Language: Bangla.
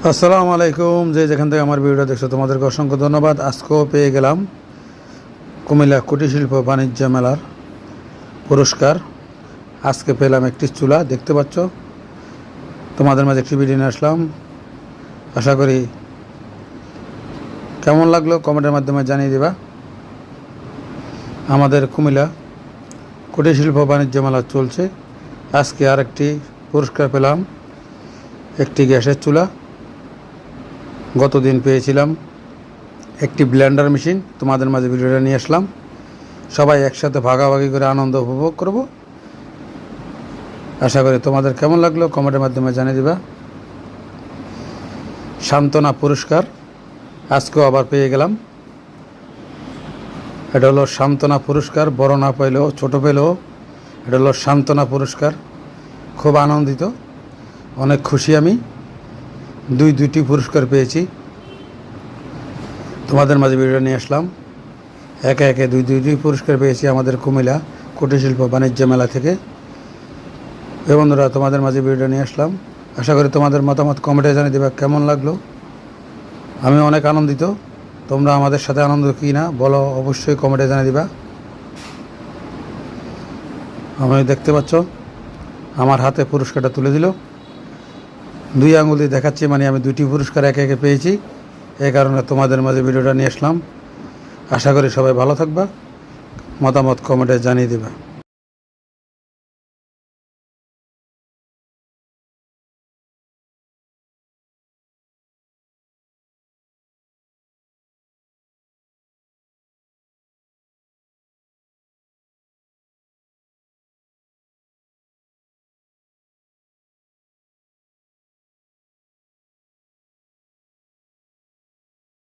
আসসালামু আলাইকুম। যেখান থেকে আমার ভিডিওটা দেখছো তোমাদেরকে অসংখ্য ধন্যবাদ। আজকেও পেয়ে গেলাম কুমিল্লা কুটির শিল্প বাণিজ্য মেলার পুরস্কার। আজকে পেলাম একটি চুলা, দেখতে পাচ্ছ। তোমাদের মাঝে একটি ভিডিও নিয়ে আসলাম। আশা করি কেমন লাগলো কমেন্টের মাধ্যমে জানিয়ে দেবা। আমাদের কুমিল্লা কুটির শিল্প বাণিজ্য মেলা চলছে। আজকে আরেকটি পুরস্কার পেলাম, একটি গ্যাসের চুলা। গতদিন পেয়েছিলাম একটি ব্লেন্ডার মেশিন। তোমাদের মাঝে ভিডিওটা নিয়ে আসলাম। সবাই একসাথে ভাগাভাগি করে আনন্দ উপভোগ করব। আশা করি তোমাদের কেমন লাগলো কমেন্টের মাধ্যমে জানিয়ে দিবা। সান্ত্বনা পুরস্কার আজকেও আবার পেয়ে গেলাম। এটা হলো সান্ত্বনা পুরস্কার, বড় না পেলেও ছোটো পেলেও এটা হলো সান্ত্বনা পুরস্কার। খুব আনন্দিত, অনেক খুশি আমি। দুইটি পুরস্কার পেয়েছি। তোমাদের মাঝে ভিডিও নিয়ে আসলাম। একে একে দুইটি পুরস্কার পেয়েছি আমাদের কুমিল্লা কুটির শিল্প বাণিজ্য মেলা থেকে। বন্ধুরা, তোমাদের মাঝে ভিডিও নিয়ে আসলাম। আশা করি তোমাদের মতামত কমেন্টে জানিয়ে দেবা কেমন লাগলো। আমি অনেক আনন্দিত। তোমরা আমাদের সাথে আনন্দ কি না বলো, অবশ্যই কমেন্টে জানিয়ে দিবা। আমি দেখতে পাচ্ছ আমার হাতে পুরস্কারটা তুলে দিল। দুই আঙুল দিয়ে দেখাচ্ছি, মানে আমি দুইটি পুরস্কার একে একে পেয়েছি। এই কারণে তোমাদের মাঝে ভিডিওটা নিয়ে আসলাম। আশা করি সবাই ভালো থাকবা। মতামত কমেন্টে জানিয়ে দেবা।